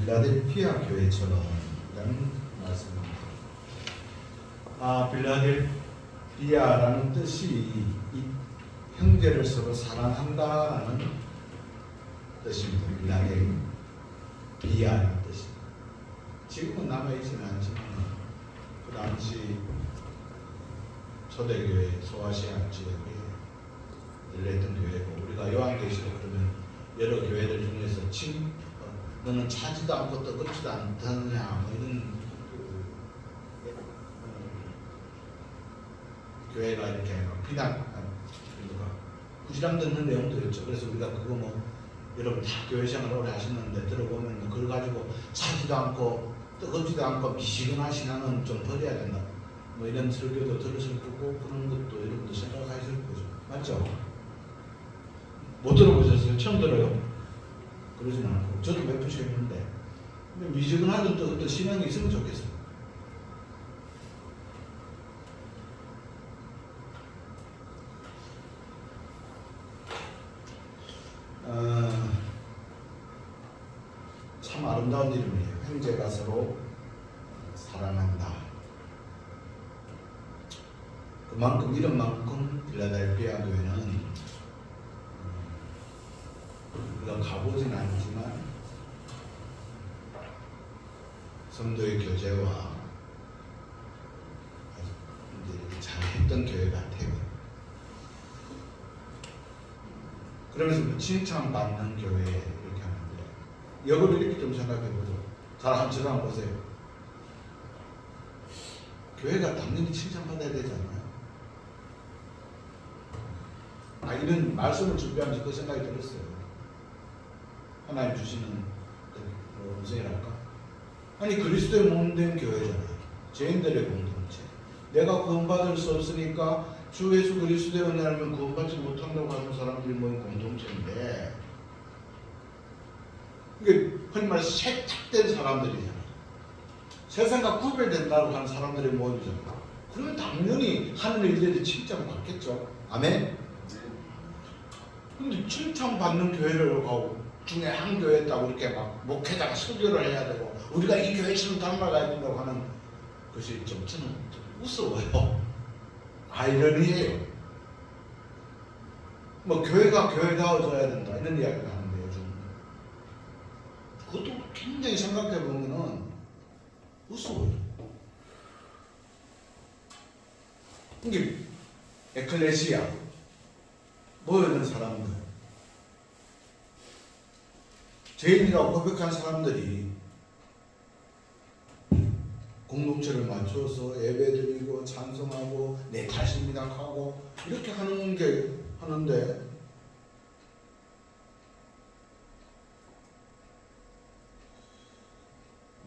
빌라델피아 교회처럼 라는 말씀입니다. 빌라델피아라는 뜻이 이 형제를 서로 사랑한다라는 뜻입니다. 빌라델피아라는 뜻입니다. 지금은 남아있지는 않지만 그 당시 초대교회 소아시아 지역에 열렸던 교회고, 우리가 요한계시록 그러면 여러 교회들 중에서 너는 차지도 않고 뜨겁지도 않더냐 뭐 이런 교회가 이렇게 비난 부지람 듣는 내용도 있죠. 그래서 우리가 그거 뭐 여러분 다 교회 생활 오래 하셨는데 들어보면 뭐 그걸 가지고 차지도 않고 뜨겁지도 않고 미시근한 신앙은 좀 버려야 된다 뭐 이런 설교도 들으실 거고, 그런 것도 여러분도 생각하실 거죠. 맞죠? 못 들어보셨어요? 처음 들어요? 그러진 않고 저도 몇 번씩 했는데, 근데 미지근하던 또 어떤 신앙이 있으면 좋겠어요. 참 아름다운 이름이에요. 형제가 서로 사랑한다. 그만큼 이름만큼 빌라델피아 교회는 우리가 가보진 않지만 성도의 교제와 이제 이렇게 잘했던 교회 같아요. 그러면서 칭찬받는 교회 이렇게 하는데, 역을 이렇게 좀 생각해보죠. 잘 한번 저도 한번 보세요. 교회가 당연히 칭찬받아야 되잖아요. 이런 말씀을 준비하면서 그 생각이 들었어요. 하나님 주시는 음성이랄까? 아니 그리스도의 몸된 교회잖아요. 죄인들의 공동체. 내가 구원받을 수 없으니까 주 예수 그리스도의 은혜 알면 구원받지 못한다고 하는 사람들이 모인 공동체인데, 이게 흔히 말해서 세탁된 사람들이잖아요. 세상과 구별된다고 하는 사람들의 모임이잖아요. 그러면 당연히 하는 일들이 칭찬받겠죠. 아멘? 근데 칭찬받는 교회를 가고 중에 한 교회에 있다고 이렇게 막 목회자가 설교를 해야 되고 우리가 이 교회처럼 닮아가야 된다고 하는 것이 좀 저는 좀 무서워요. 아이러니예요. 뭐 교회가 교회다워져야 된다 이런 이야기를 하는데 요즘 그것도 굉장히 생각해 보면은 무서워요. 이게 에클레시아 모여있는 사람들, 죄인이라고 고백한 사람들이 공동체를 맞춰서 예배드리고 찬송하고 내 탓입니다 하고 이렇게 하는데,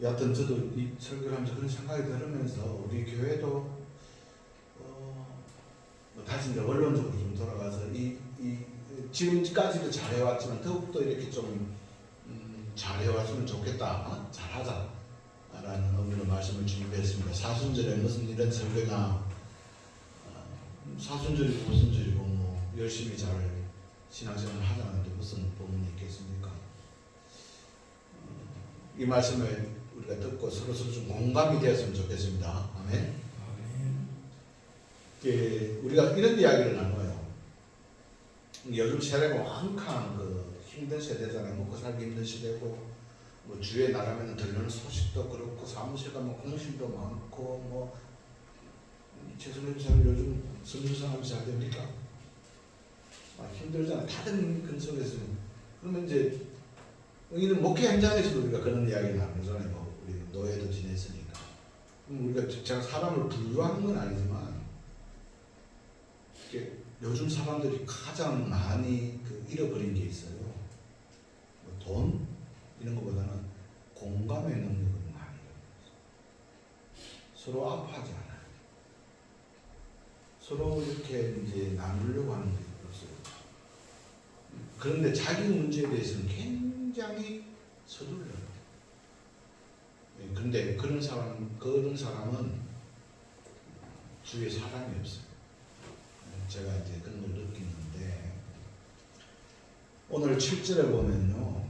여하튼 저도 이 설교를 하면서 그런 생각이 들으면서 우리 교회도 다시 이제 원론적으로 좀 돌아가서 지금까지도 잘해왔지만 더욱더 이렇게 좀 잘해왔으면 좋겠다, 잘하자라는 의미로 말씀을 준비했습니다. 사순절에 무슨 이런 설교나 사순절이고 무슨 절이고 뭐 열심히 잘 신앙생활을 하자는데 무슨 법문이 있겠습니까? 이 말씀을 우리가 듣고 서로 좀 공감이 되었으면 좋겠습니다. 아멘. 우리가 이런 이야기를 나눠요. 요즘 세대가 완악한 힘든 세대잖아요. 먹고 살기 힘든 시대고, 뭐 주에 나가면 들리는 소식도 그렇고 사무실가 뭐 공실도 많고 뭐 최선의 사람 요즘 선교사람이 잘 됩니까? 힘들잖아요. 다른 근속에서. 그러면 이제 여기는 목회 현장에서도 우리가 그런 이야기를 나누잖아요. 뭐 우리 노예도 지냈으니까. 우리가 제가 사람을 분류하는 건 아니지만 요즘 사람들이 가장 많이 잃어버린 게 있어요. 뭐 돈 이런 것보다는 공감의 능력을 많이 잃어버렸어요. 서로 아파하지 않아요. 서로 이렇게 이제 나누려고 하는 게 없어요. 그런데 자기 문제에 대해서는 굉장히 서둘러요. 그런데 그런 사람은 주위에 사람이 없어요. 제가 이제 그런 걸 느끼는데, 오늘 7절에 보면요,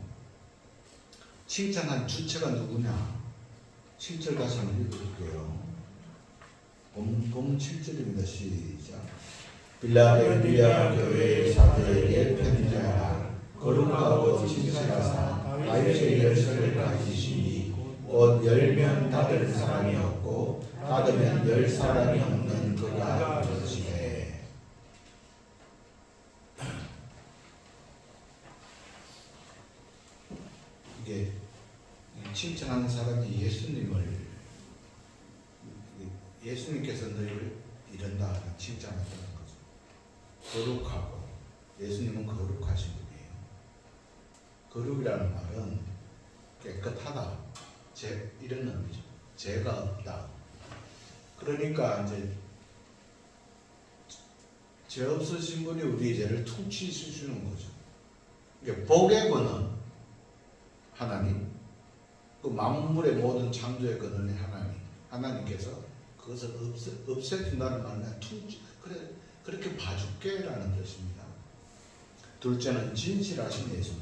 칭찬한 주체가 누구냐? 7절 다시 한번 읽어볼게요. 본 7절입니다. 시작. 빌라델비아 교회의 사도에게 편지하라. 거룩하고 진실하사 다윗의 열쇠를 가지시니 곧 열면 닫을 사람이 없고 닫으면 열 사람이 없는 그가 그러시되. 이게 칭찬하는 사람이 예수님께서 너희를 이런다 칭찬한다는 거죠. 거룩하고, 예수님은 거룩하신 분이에요. 거룩이라는 말은 깨끗하다, 이런 의미죠. 죄가 없다. 그러니까 이제 죄 없으신 분이 우리 죄를 퉁치시는 거죠. 이게 복의 근원 하나님, 그 만물의 모든 창조의 근원이 하나님께서 그것을 없애준다는 말은 그렇게 봐줄게라는 뜻입니다. 둘째는 진실하신 예수님.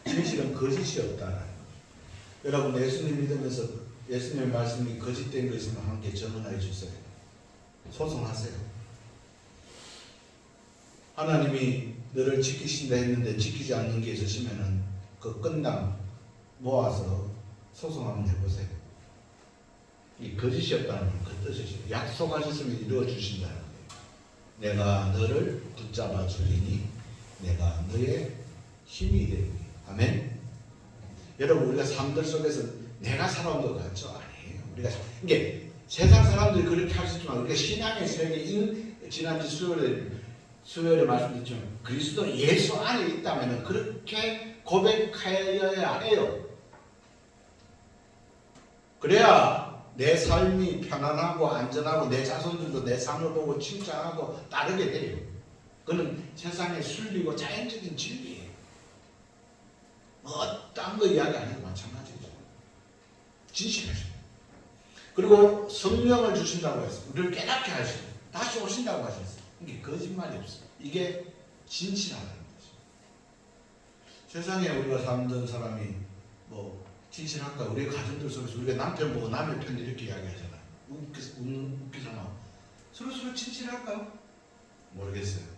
진실은 거짓이 없다는 거죠. 여러분 예수님 믿으면서 예수님의 말씀이 거짓된 거 있으면 함께 전언해 주세요. 소송하세요. 하나님이 너를 지키신다 했는데 지키지 않는 게 있으시면은 그 건당 모아서 소송 한번 해보세요. 이 거짓이 없다는 그 뜻이죠. 약속하셨으면 이루어 주신다는 거예요. 내가 너를 붙잡아 주리니 내가 너의 힘이 되리니. 아멘. 여러분 우리가 삶들 속에서 내가 살아온 것 같죠? 아니에요. 우리가 이게 세상 사람들이 그렇게 할 수 있지만 우리가 신앙의 세계 지난주 수요일에 말씀드렸지만 그리스도 예수 안에 있다면 그렇게 고백하여야 해요. 그래야 내 삶이 편안하고 안전하고 내 자손들도 내 삶을 보고 칭찬하고 따르게 돼요. 그는 세상의 순리고 자연적인 진리예요. 딴 거 이야기 안 해도 마찬가지죠. 진실하죠. 그리고 성령을 주신다고 했어요. 우리를 깨닫게 하시고 다시 오신다고 하셨어요. 이게 거짓말이 없어요. 이게 진실하다는 거죠. 세상에 우리가 살던 사람이 뭐 진실할까? 우리 가정들 속에서 우리가 남편 보고 남의 편 이렇게 이야기하잖아. 웃기잖아. 서로 진실할까요? 모르겠어요.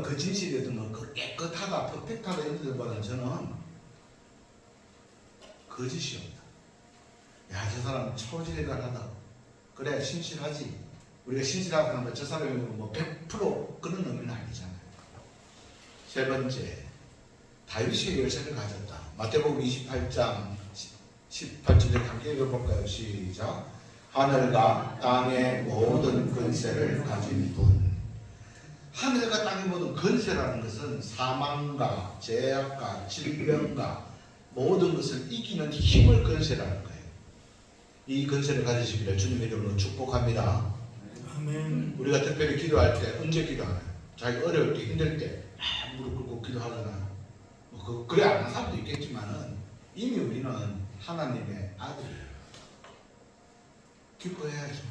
그 진실이든 그 깨끗하다, 퍼펙트하다 이런 데보다는 저는 거짓이 없다. 야, 저 사람 초질간하다. 그래, 신실하지. 우리가 신실하다 하면 저 사람이 뭐 100% 그런 의미는 아니잖아요. 세 번째, 다윗의 열쇠를 가졌다. 마태복음 28장 18절에 함께 읽어볼까요? 시작. 하늘과 땅의 모든 권세를 가진 분. 하늘과 땅의 모든 권세라는 것은 사망과 죄악과 질병과 모든 것을 이기는 힘을 권세라는 거예요. 이 권세를 가지시기를 주님의 이름으로 축복합니다. 아멘. 우리가 특별히 기도할 때 언제 기도하나요? 자기 어려울 때 힘들 때 무릎 꿇고 기도하잖아요. 그래 안 하는 사람도 있겠지만은 이미 우리는 하나님의 아들이에요. 기뻐해야죠.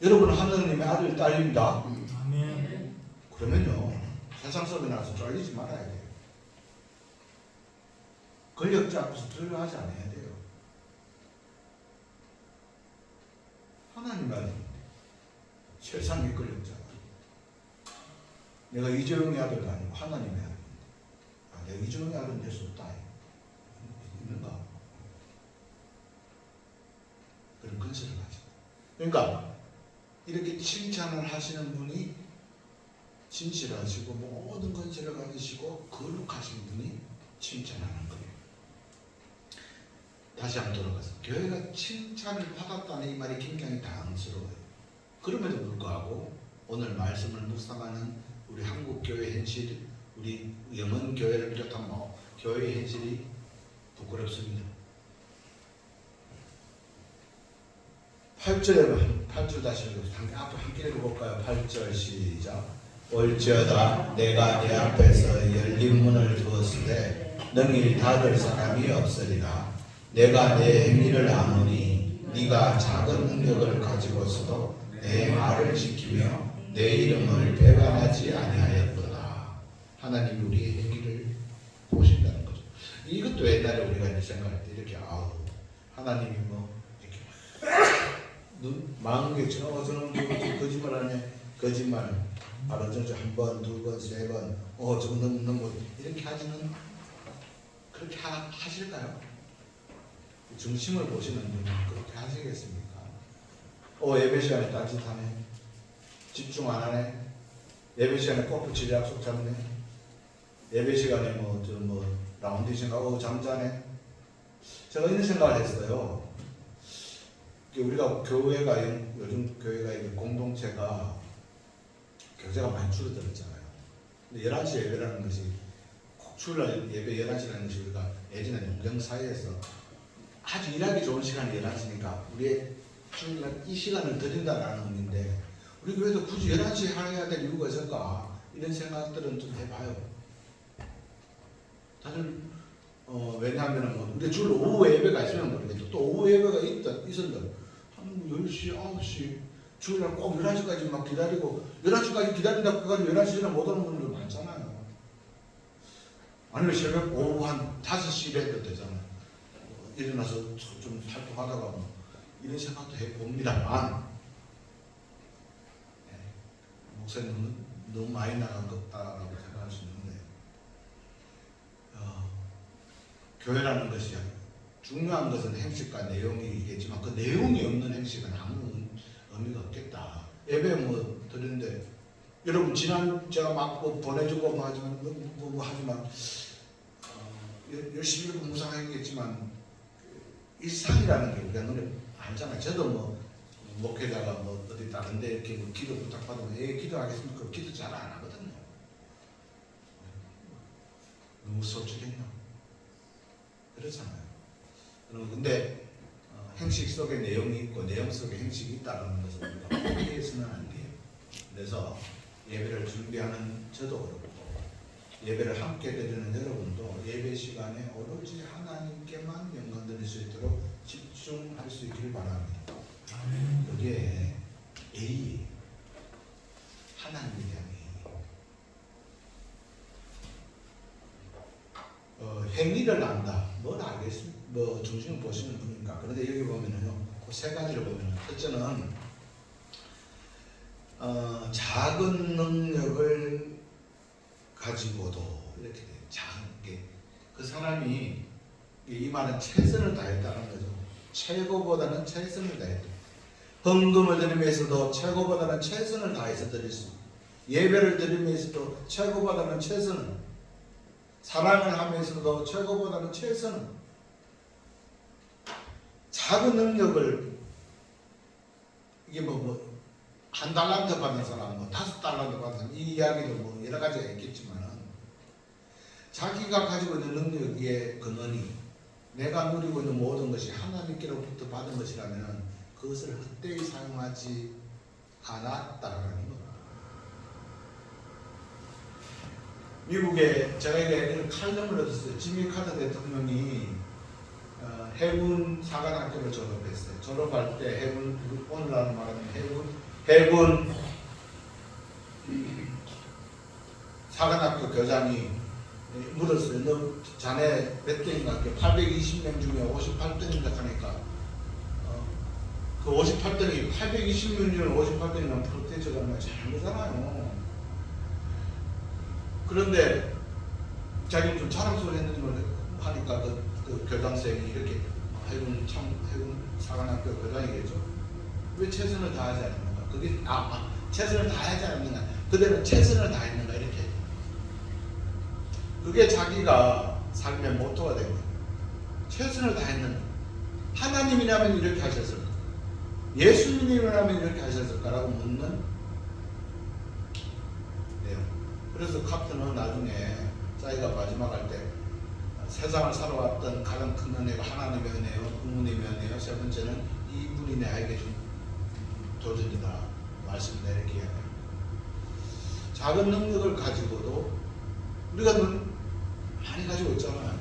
여러분은 하나님의 아들 딸입니다. 아멘. 그러면요 세상 속에 나와서 쫄리지 말아야 돼요. 권력자 앞에서 두려워하지 않아야 돼요. 하나님 아들인데 세상의 권력자가 내가 이재용의 아들도 아니고 하나님의 아들인데 내가 이재용의 아들은 될 수 없다. 있는가? 그런 근세를 가지고. 그러니까 이렇게 칭찬을 하시는 분이 진실하시고 모든 권세를 가지시고 거룩하신 분이 칭찬하는 거예요. 다시 한번 돌아가서 교회가 칭찬을 받았다는 이 말이 굉장히 당황스러워요. 그럼에도 불구하고 오늘 말씀을 묵상하는 우리 한국교회 현실, 우리 영원교회를 비롯한 교회 현실이 부끄럽습니다. 8절 다시 앞으로 함께 읽어볼까요? 8절 시작. 올지어다 내가 내 앞에서 열린 문을 두었으되 능히 닫을 사람이 없으리라. 내가 내 행위를 아노니 네가 작은 능력을 가지고서도 내 말을 지키며 내 이름을 배반하지 아니하였도다. 하나님 우리의 행위를 이것도 옛날에 우리가 이제 생각할 때 이렇게 하나님이 뭐 이렇게 마음겠죠. 저는 거짓말하네. 거짓말. 바로 저 한 번, 두 번, 세 번, 저거 너무 이렇게 하지는 그렇게 하실까요? 중심을 보시는 분은 그렇게 하시겠습니까? 예배 시간에 딴짓하네. 집중 안 하네. 예배 시간에 꼭 붙일 약속 잡네. 예배 시간에 라운딩 가고 잠자네. 제가 이런 생각을 했어요. 우리가 교회가 요즘 교회가 공동체가 교제가 많이 줄어들었잖아요. 근데 11시 예배라는 것이 꼭 주일날 예배 11시라는 것이 우리가 예전에 농경 사이에서 아주 일하기 좋은 시간이 11시니까 우리의 주일날 이 시간을 드린다라는 의미인데 우리 교회도 굳이 11시에 해야 될 이유가 있을까? 이런 생각들은 좀 해봐요. 다들 왜냐하면 우리 주일 오후 예배가 있으면 모르겠죠. 또 오후 예배가 있었는데 한 10시, 9시 주일날 꼭 11시까지 막 기다리고 11시까지 기다린다고 해가지고 11시 전에 못 오는 분들 많잖아요. 아니면 새벽 오후 한 5시 이래도 되잖아요. 일어나서 좀 활동하다가 이런 생각도 해봅니다만 목사님은 너무 많이 나간 것 같다라고 생각할 수 있는데 교회라는 것이 중요한 것은 행식과 내용이겠지만 그 내용이 없는 행식은 아무 의미가 없겠다. 예배 드리는데 여러분 지난 제가 막 보내주고 하지만 하지만 열심히 묵상하겠지만 일상이라는 게 우리가 눈에 알잖아요. 저도 목회자가 어디 다른데 이렇게 기도 부탁받으면 기도하겠습니까? 기도 잘 안 하거든요. 너무 솔직했나? 그렇잖아요. 근데 행식 속에 내용이 있고 내용 속에 행식이 있다는 것을 우리가 포기해서는 안 돼요. 그래서 예배를 준비하는 저도 그렇고 예배를 함께 드리는 여러분도 예배 시간에 오로지 하나님께만 영광 드릴 수 있도록 집중할 수 있기를 바랍니다. 그게 예의, 하나님에 대한 예의. 행위를 안다. 뭘 알겠습니까? 중심을 보시는 분인가. 그런데 여기 보면은요, 그 세 가지를 보면은 첫째는 작은 능력을 가지고도 이렇게 작은 게 그 사람이 이 말은 최선을 다했다는 거죠. 최고보다는 최선을 다했다. 헌금을 드림에서도 최고보다는 최선을 다해서 드릴 수, 예배를 드림에서도 최고보다는 최선을, 사랑을 하면서도 최고보다는 최선을, 작은 능력을 이게 한 달란트 받는 사람, 5달란트 받는 사람, 이 이야기도 여러 가지가 있겠지만 자기가 가지고 있는 능력의 근원이 내가 누리고 있는 모든 것이 하나님께로부터 받은 것이라면 그것을 헛되이 사용하지 않았다라는 것. 미국에 제가 이게 칼럼을 얻었어요. 지미 카터 대통령이 해군 사관학교를 졸업했어요. 졸업할 때 해군, 오늘날 말하면 해군 사관학교 교장이 물었어요. 너 자네 몇 등인가? 820명 중에 58등인가 하니까 그 58등이 820명 중에 58등이면 프로테이저가 얼마나 잘한 거잖아요. 그런데 자기는 좀 자랑스러워 했는지 하니까 그 교장선생이 이렇게 해군 사관학교 교장이겠죠. 왜 최선을 다하지 않는가? 그게 최선을 다하지 않는가? 그대는 최선을 다했는가? 이렇게. 그게 자기가 삶의 모토가 된 거예요. 최선을 다했는가? 하나님이라면 이렇게 하셨을까? 예수님이라면 이렇게 하셨을까라고 묻는 내용. 그래서 카프는 나중에 자기가 마지막 할 때 세상을 살아왔던 가장 큰 은혜가 하나님의 은혜요, 부모님의 은혜요, 세 번째는 이분이 내게 준 도전이다 말씀을 이렇게 이야기합니다. 작은 능력을 가지고도 우리가 많이 가지고 있잖아요.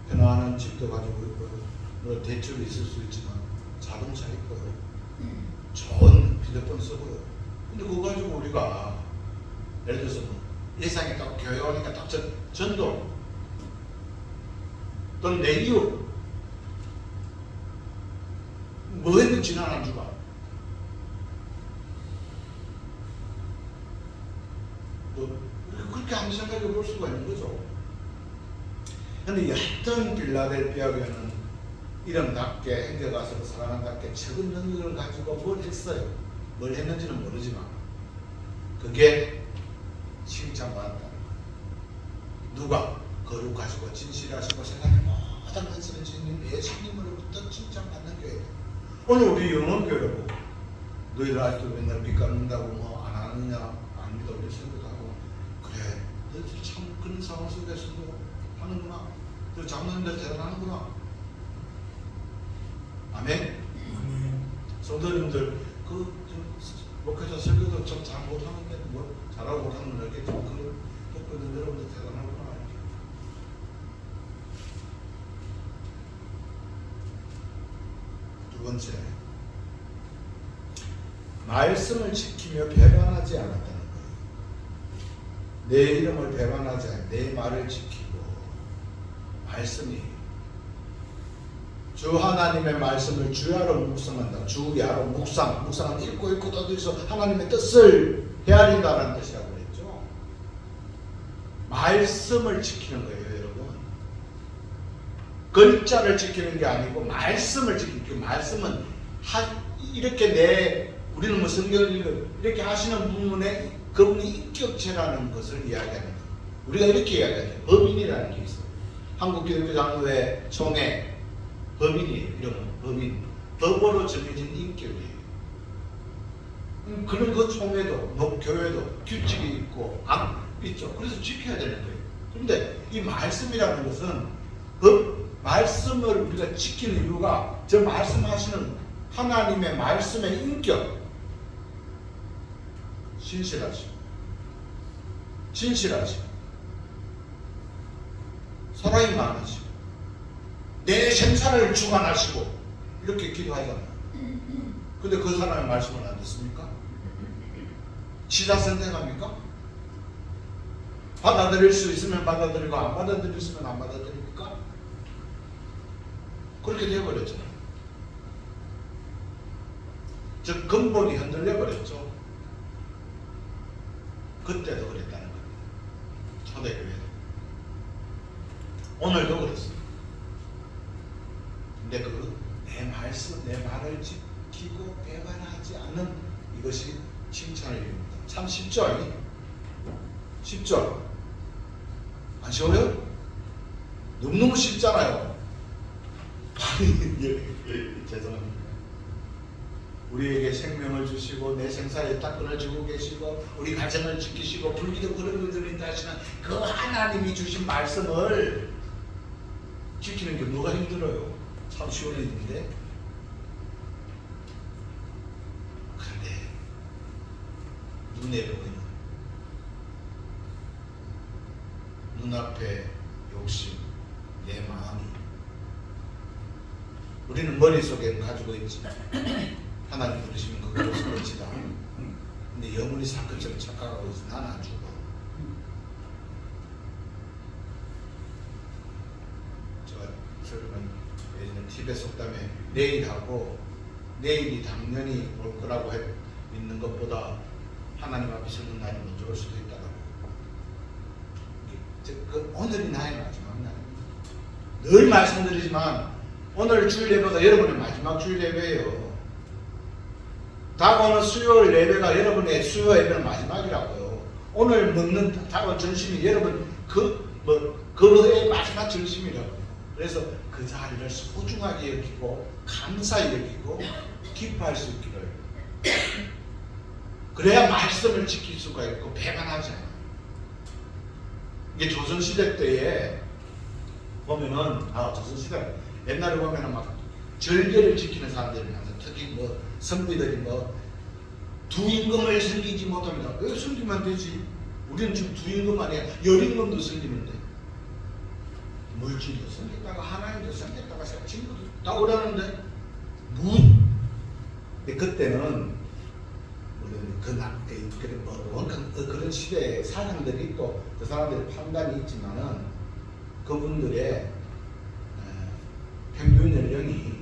편안한 집도 가지고 있고요, 대출이 있을 수 있지만 자동차 있고요, 좋은 휴대폰 쓰고요. 근데 그거 가지고 우리가 예를 들어서 예상에 딱 교회 오니까 딱 전도 또는 내 이웃 뭐 했는지 난 안 주가. 그렇게 한번 생각해 볼 수가 있는 거죠. 근데 여하튼 빌라델피아 교회는 이름답게 행겨가서 사랑한답게 적은 능력을 가지고 뭘 했어요. 뭘 했는지는 모르지만 그게 칭찬받았다는 거예요. 누가? 거룩하시고 진실하시고 세상의 모든 것을 지닌 예수님으로부터 칭찬받는 교회. 오늘 우리 영원교회라고 너희들 아직도 맨날 빚 갚는다고 뭐 안 하느냐 아닙니다. 우리 생각도 하고 그래 너희들 참 그런 상황 속에서도 하는구나. 너 장로님들 대단하는구나. 아멘. 성도님들 목회자 설교도 좀 잘 못하는데 뭐 잘하고 못하는 이렇게 좀 그걸 듣고 있는 여러분들 대단하구나. 두 번째, 말씀을 지키며 배반하지 않았다는 거예요. 내 이름을 배반하지 않아 내 말을 지키고 말씀이 주 하나님의 말씀을 주야로 묵상한다. 주야로 묵상은 읽고 떠들어서 하나님의 뜻을 헤아린다는 뜻이라고 그랬죠. 말씀을 지키는 거예요, 여러분. 글자를 지키는 게 아니고 말씀을 지키는 거예요. 말씀은 이렇게 우리는 뭐 성경을 읽고 이렇게 하시는 부분에 그분이 인격체라는 것을 이야기하는 거예요. 우리가 이렇게 이야기하죠. 법인이라는 게 있어요. 한국기독교장로회 총회 법인이에요. 이름은 법인. 법으로 정해진 인격이에요. 그런 그 총회도, 뭐 교회도 규칙이 있고 있죠. 그래서 지켜야 되는 거예요. 그런데 이 말씀이라는 것은 말씀을 우리가 지키는 이유가 저 말씀하시는 하나님의 말씀의 인격, 진실하시고 사랑이 많으시고 내 생사를 주관하시고 이렇게 기도하잖아요. 근데 그 사람의 말씀을 안 듣습니까? 지사 선택합니까? 받아들일 수 있으면 받아들이고 안 받아들일 수 있으면 안 받아들입니까? 그렇게 되어버렸잖아요. 즉 근본이 흔들려 버렸죠. 그때도 그랬다는 거예요. 초대교회도. 오늘도 그렇습니다. 근데 내 말씀, 내 말을 지키고 배반하지 않는 이것이 칭찬을 이룹니다. 참 쉽죠? 아니? 쉽죠? 안 쉬워요? 너무너무 쉽잖아요. 죄송합니다. 우리에게 생명을 주시고 내 생사에 딱 주고 계시고 우리 가정을 지키시고 불기도 그런 것들을 있다 하시는 그 하나님이 주신 말씀을 지키는 게 뭐가 힘들어요? 참 쉬운 일인데. 그런데 눈에 보이는 눈앞에 욕심, 내 마음이 우리는 머릿속에 가지고 있지. 하나님 부르시면 그걸로 서치다. 근데 영혼이 사건처럼 착각하고 있어. 난 안 죽어. 제가 설교는 예전에 TV에 속담에 내일이 당연히 올 거라고 믿는 것보다 하나님 앞에 서는 날이 먼저 올 수도 있다고. 그 오늘이 나의 마지막 날입니다. 늘 말씀드리지만 오늘 주일 예배가 여러분의 마지막 주일 예배예요. 다가오는 수요일 예배가 여러분의 수요 예배는 마지막이라고요. 오늘 먹는 다가온 전심이 여러분 그의 마지막 전심이라고요. 그래서 그 자리를 소중하게 여기고 감사히 여기고 기뻐할 수 있기를. 그래야 말씀을 지킬 수가 있고 배반하지 않아요. 이게 조선시대 때에 보면은 조선시대 옛날에 보면은 막 절개를 지키는 사람들이 많아요. 특히 선비들이 두 임금을 섬기지 못합니다. 왜 섬기면 되지? 우리는 지금 두 임금 아니야. 열 임금도 섬기면 돼. 물질도 섬겼다가 하나님도 섬겼다가 친구도 다 오라는데 근데 그때는 그런 시대에 사람들이 있고 그 사람들의 판단이 있지만은 그분들의 평균 연령이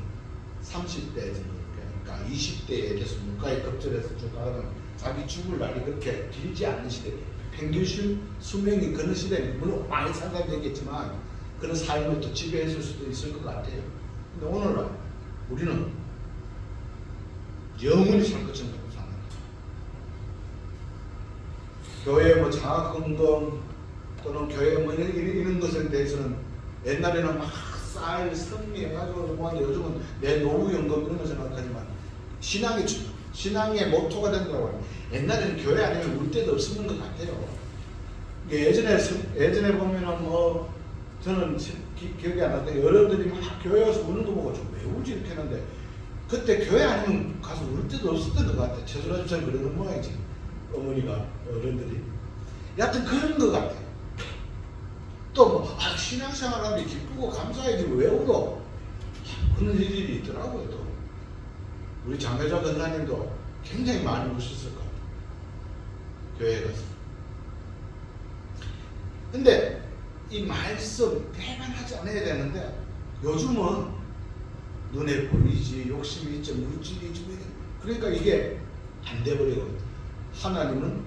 30대 정도, 그러니까 20대에 대해서 물가에 급절해서 쭉 가면 자기 죽을 날이 그렇게 길지 않은 시대, 평균 수명이 그런 시대는 물론 많이 산 사람이 있겠지만 그런 삶을 또 지배했을 수도 있을 것 같아요. 근데 오늘날 우리는 영원히 살 것처럼 사는 교회 뭐 장학금금 또는 교회 뭐 이런 것에 대해서는 옛날에는 막 쌀, 성리해가지고 뭐하는데 요즘은 내 노후연금 이런 거 생각하지만 신앙의 모토가 된다고 해요. 옛날에는 교회 아니면 울 데도 없었는 것 같아요. 예전에 보면은 뭐 저는 기억이 안 나는데 여러분들이 막 교회 와서 우는 거 보고 좀 왜 울지 이렇게 했는데 그때 교회 아니면 가서 울 데도 없었던 것 같아. 최소라주처럼 그러는 모양이지. 어머니가 어른들이 여하튼 그런 것 같아. 또 뭐 신앙생활하면 기쁘고 감사해지 왜 울어? 그런 일이 있더라고요. 또 우리 장교자 권사님도 굉장히 많이 우셨을 것 같아요. 교회에 가서. 근데 이 말씀 배반하지 않아야 되는데 요즘은 눈에 보이지 욕심이 있지 물질이 있지 그러니까 이게 안 돼버리거든요. 하나님은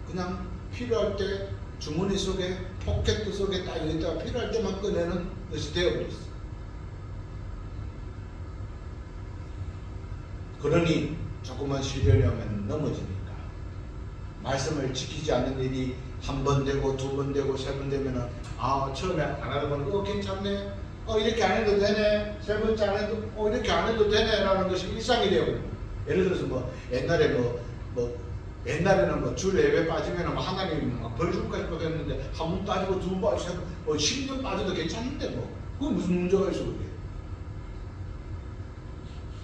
그냥 필요할 때 주머니 속에 포켓 속에 딱 여기다가 필요할 때만 꺼내는 것이 되어버렸어. 그러니 조금만 시련이 오면 넘어지니까 말씀을 지키지 않는 일이 한 번 되고 두 번 되고 세 번 되면은 처음에 안 하다 보니까 괜찮네, 이렇게 안 해도 되네, 세 번째 안 해도 이렇게 안 해도 되네 라는 것이 일상이 되어버려요. 예를 들어서 뭐 옛날에는 뭐 줄 예배 빠지면은 뭐 하나님이 막 벌 줄까지 뻔했는데 한 번 빠지고 두 번 빠지고 뭐 10년 빠져도 괜찮은데 뭐 그건 무슨 문제가 있어 그게.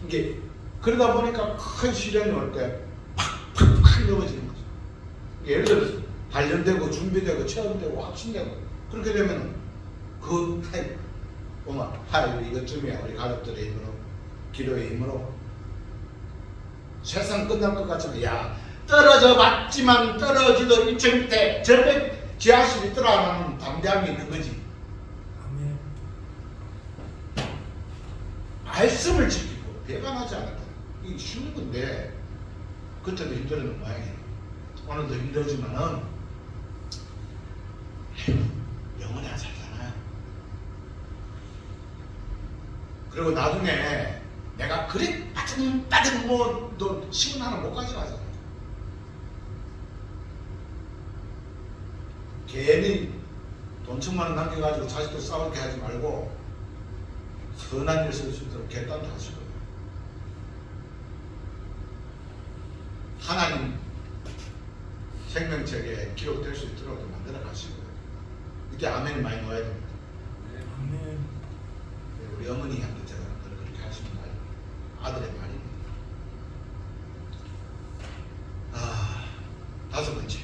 이게 그러다 보니까 큰 시련이 올 때 팍팍팍 넘어지는 거죠. 예를 들어서 단련되고 준비되고 체험되고 확신되고 그렇게 되면 이것쯤이야 우리 가족들의 힘으로 기도의 힘으로 세상 끝날 것 같지만 떨어져 봤지만 떨어지도 일정 밑에 절벽 지하실이 있더라는 담대함이 있는 거지. 아멘. 말씀을 지키고 배반하지 않았다. 이게 쉬운 건데 그때도 힘들었는 모양이에요. 오늘도 힘들지만은 영원히 안 살잖아요. 그리고 나중에 내가 그래 빠진 너 시간 하나 못 가져가잖아. 괜히 돈 천만 원 남겨가지고 자식들 싸우게 하지 말고 선한 일 쓸 수 있도록 결단도 하시고 하나님 생명책에 기록될 수 있도록 만들어 가시고 이때 아멘이 많이 넣어야 됩니다. 아멘. 우리 어머니한테 제가 그렇게 하시는 말 아들의 말입니다. 다섯 번째.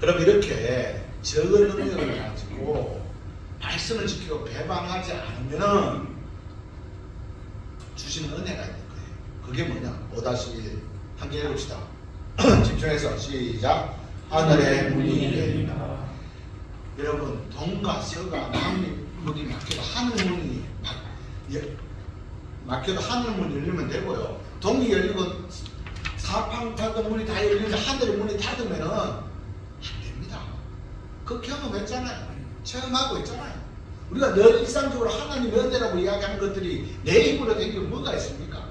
그럼 이렇게 적은 능력을 가지고 말씀을 지키고 배반하지 않으면 주시는 은혜가 있는 거예요. 그게 뭐냐? 5-1 함께 읽읍시다. 집중해서 시작. 하늘의 문이 열리라. 여러분 동과 서가 문이 막혀도 하늘 문이 막혀도 하늘 문이 열리면 되고요. 동이 열리고 사방팔도 문이 다 열리는데 하늘의 문이 닫으면은 안 됩니다. 그 경험했잖아요. 체험하고 있잖아요. 우리가 늘 일상적으로 하나님의 은혜라고 이야기하는 것들이 내 입으로 된 게 뭐가 있습니까?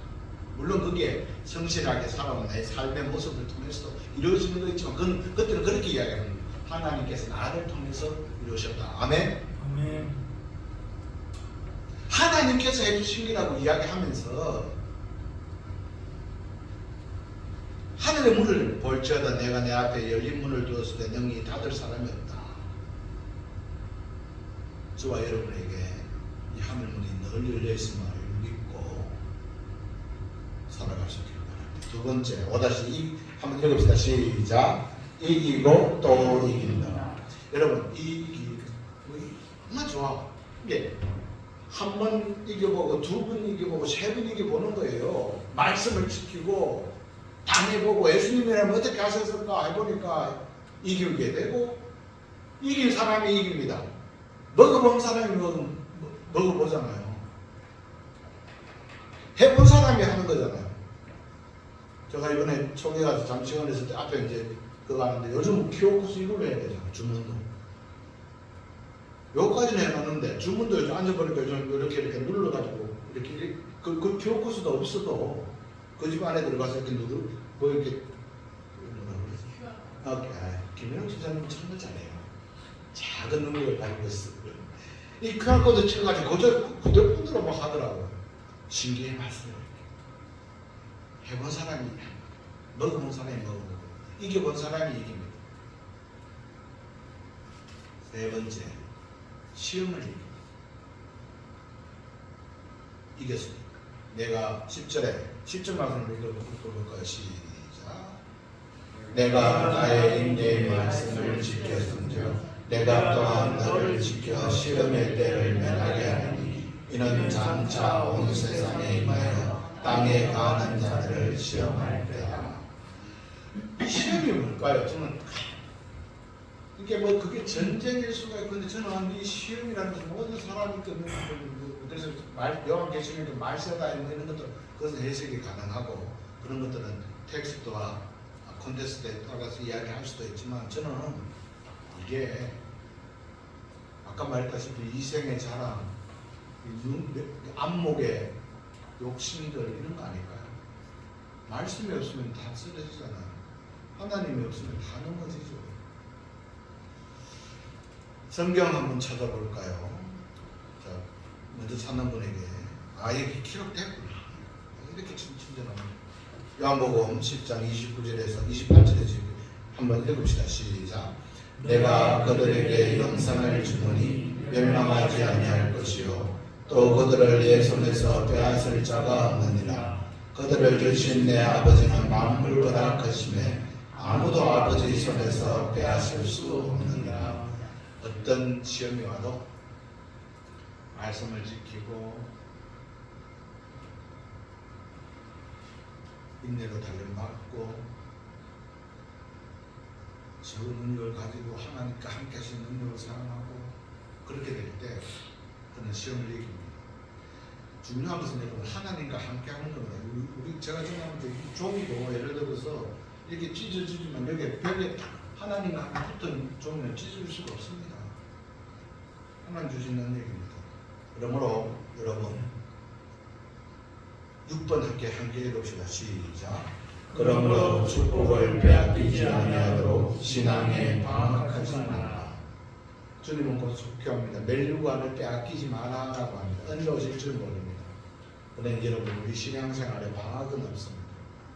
물론 그게 성실하게 살아온 내 삶의 모습을 통해서 이루어지는 거 있지만 그것들은 그렇게 이야기하는 거예요. 하나님께서 나를 통해서 이루셨다. 아멘. 아멘. 하나님께서 해주신 거라고 이야기하면서 하늘의 문을 볼지어다 내가 내 앞에 열린 문을 두었을 때 능히 닫을 사람이 없다. 저와 여러분에게 이 하늘 문이 늘 열려 있음을 믿고 살아갈 수 있기를 바랍니다. 두 번째 5-2 한번 읽읍시다. 시작. 이기고 또 이긴다. 여러분 이기기 정말 좋아. 이게 한 번 이겨보고 두 번 이겨보고 세 번 이겨보는 거예요. 말씀을 지키고 당해보고 예수님이라면 어떻게 하셨을까 해보니까 이기게 되고 이긴 사람이 이깁니다. 먹어본 사람이 먹어보잖아요. 사람이 하는 거잖아요. 제가 이번에 총회 가서 장시간 했을 때 앞에 이제 그거 하는데 요즘 키오쿠스 이걸로 해야 되잖아. 주문도. 여기까지는 해놨는데 주문도 요즘 앉아보니까 요즘 이렇게 눌러가지고 이렇게 그 키오쿠스도 없어도 그 집 안에 들어가서 이렇게 뭐 이렇게 김현웅 집사님은 정말 잘해요. 작은 능력을 가지고 있어요. 이 QR코드 찍어가지고 그대로 막 하더라고요. 신기해 봤어요. 해본 사람이 먹어본 사람이 먹어보고 이겨본 사람이 이깁니다. 세 번째, 시험을 이겼습니다. 내가 10절 말씀을 읽어볼까요? 시작. 내가 나의 인내의 말씀을 지켰은즉 내가 또한 너를 지켜 시험의 때를 면하게 하리니 이는 장차 온 세상에 임하여 땅에 가는 자들을 시험할 때라. 시험이 뭘까요? 저는 이게 뭐 그게 전쟁일 수가 있는데 저는 이 시험이라는 것은 모든 사람이 그래서 요한계시록에 말세다 이런 것들 그것은 해석이 가능하고 그런 것들은 텍스트와 콘테스트에 따라서 이야기할 수도 있지만 저는 이게 아까 말했다시피 이생의 자랑, 안목의 욕심들 이런 거 아닐까요? 말씀이 없으면 다 쓰러지잖아요. 하나님이 없으면 다 넘어지죠. 성경 한번 찾아볼까요? 자, 먼저 찾는 분에게 이게 기록됐구나. 이렇게 친절합니다. 요한복음 10장 29절에서 28절에서 한번 읽읍시다. 시작. 내가 그들에게 영생을 주노니 멸망하지 아니할 것이요 또 그들을 내 손에서 빼앗을 자가 없느니라. 그들을 주신 내 아버지는 만물보다 크심에 아무도 아버지 손에서 빼앗을 수 없느니라. 어떤 시험이 와도 말씀을 지키고 인내로 단련받고 적은 능력을 가지고 하나님과 함께 하시는 능력을 사랑하고 그렇게 될 때 그는 시험을 이깁니다. 중요한 것은 여러분 하나님과 함께 하는 겁니다. 우리 제가 생각할 때 종이도 예를 들어서 이렇게 찢어지지만 여기 벽에 하나님과 함께 붙은 종이는 찢을 수가 없습니다. 하나님 주신 능력입니다. 그러므로 여러분 6번 함께 읽읍시다. 시작. 그러므로 축복을 빼앗기지 아니하도록 신앙에 방학하지 말라. 주님은 곧 속죄합니다. 멸류관을 빼앗기지 마라라고 합니다. 은혜로우실 줄 모릅니다. 그런데 여러분 우리 신앙생활에 방학은 없습니다.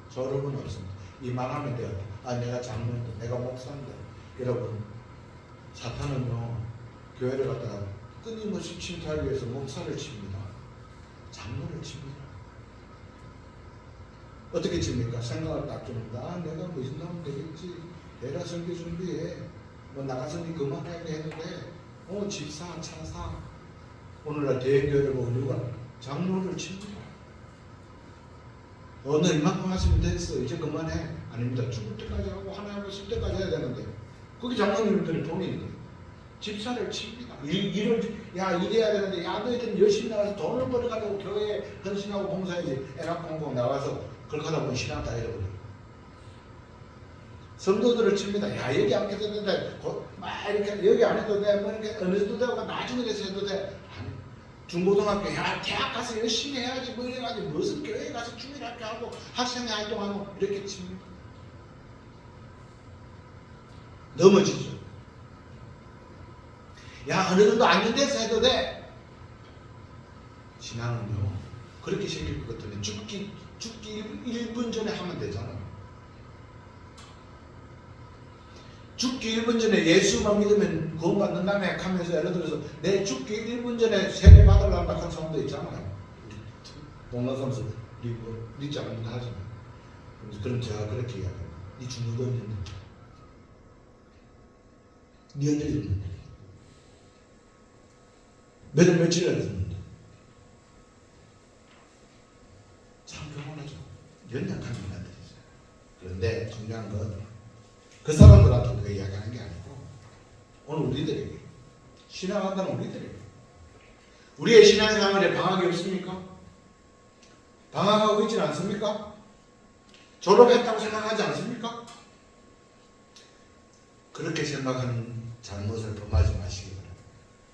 졸업은 없습니다. 이 말하면 돼요. 내가 장로인데 내가 목사인데. 여러분 사탄은요 교회를 갖다가 끊임없이 침탈하기 위해서 목사를 칩니다. 장로를 칩니다. 어떻게 칩니까? 생각을 딱 줍니다. 내가 무슨 나면 되겠지. 내가 설교 준비해. 뭐 나가서 니 그만해야 되는데 집사, 차사. 오늘날 대교회를 보고 누가 장로를 칩니다. 너 이만큼 하시면 됐어. 이제 그만해. 아닙니다. 죽을 때까지 하고 하나님을 쓸 때까지 해야 되는데 거기 장로님들이 돈이 있는데 집사를 칩니다. 일해야 되는데 너희들은 열심히 나가서 돈을 벌어가지고 교회에 헌신하고 봉사해야지. 애학 공부 나와서 그렇게 하다 보면 신앙 다 잃어버려. 성도들을 칩니다. 여기 안 해도 된다. 막 이렇게 여기 안 해도 돼. 뭐 이렇게 어느 정도 되고 나중에 돼서 해도 돼. 아니, 중고등학교 대학 가서 열심히 해야지. 뭐 이래가지고 무슨 교회에 가서 주일학교 하고 학생회 활동하고 이렇게 칩니다. 넘어지죠. 어느 정도 안정돼서 해도 돼. 신앙은요 그렇게 생길 것 같으면 죽기 1분 전에 하면 되잖아. 죽기 1분 전에 예수만 믿으면 구원 받는다며 하면서 예를 들어서 내 죽기 1분 전에 세례 받으려고 한 사람도 있잖아요. 동남섬에서 믿지 않는다 하잖아요. 그럼 제가 그렇게 이야기해요. 네 죽는 거 없는데 네 언제 죽는데 며칠이나 됐는데 참 평온하죠. 연약한 인간들이죠. 그런데 중요한 건 그 사람들한테 그 이야기하는 게 아니고 오늘 우리들에게 신앙한다는 우리들에게 우리의 신앙생활에 방학이 없습니까? 방황하고 있지는 않습니까? 졸업했다고 생각하지 않습니까? 그렇게 생각하는 잘못을 범하지 마시기 바랍니다.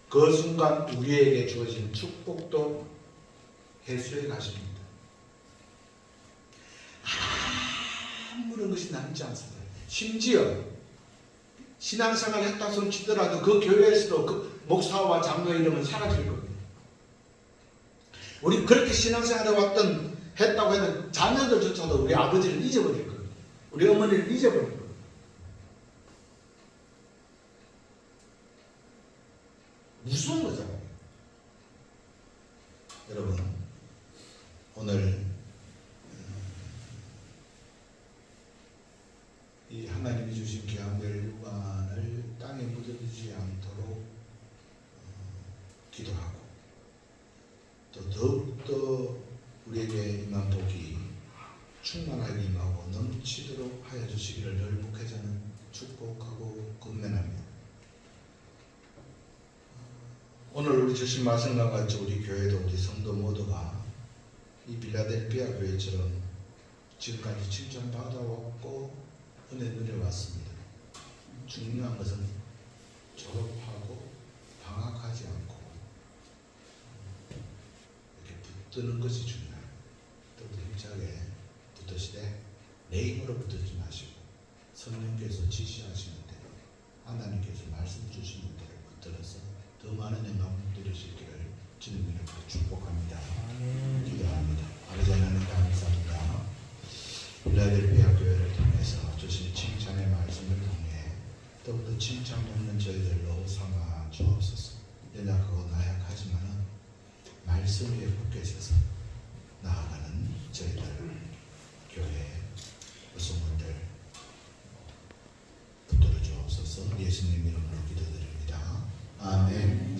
그 순간 우리에게 주어진 축복도 해수해 가십니다. 아무런 것이 남지 않습니다. 심지어 신앙생활을 했다 손 치더라도 그 교회에서도 그 목사와 장로 이름은 사라질 겁니다. 우리 그렇게 신앙생활을 했다고 해도 자녀들조차도 우리 아버지를 잊어버릴 겁니다. 우리 어머니를 잊어버릴 겁니다. 무서운 거잖아요. 여러분, 오늘 이 하나님이 주신 귀한 멸관을 땅에 묻어두지 않도록 기도하고 또 더욱더 우리에게 임한 복이 충만하게 임하고 넘치도록 하여 주시기를 늘 목회자는 축복하고 건면합니다. 오늘 우리 주신 말씀과 같이 우리 교회도 우리 성도 모두가 이 빌라델피아 교회처럼 지금까지 칭찬받아왔고 은혜 누려왔습니다. 중요한 것은 졸업하고 방학하지 않고 이렇게 붙드는 것이 중요해요. 또 힘차게 붙으시되 내 힘으로 붙들지 마시고 성령께서 지시하시는 대로 하나님께서 말씀 주시는 대로 붙들어서 더 많은 영광 누리시기를 주님 이름으로 축복합니다. 기도합니다. 아버지 하나님 감사합니다. 빌라델피아 교회를 통해서 주신 칭찬의 말씀을 통해 더욱더 칭찬받는 저희들로 삼아 주옵소서. 연약하고 나약하지만은 말씀 위에 굳게 서서 나아가는 저희들 교회 성도들 붙들어 주옵소서. 예수님 이름으로 기도드립니다. 아멘.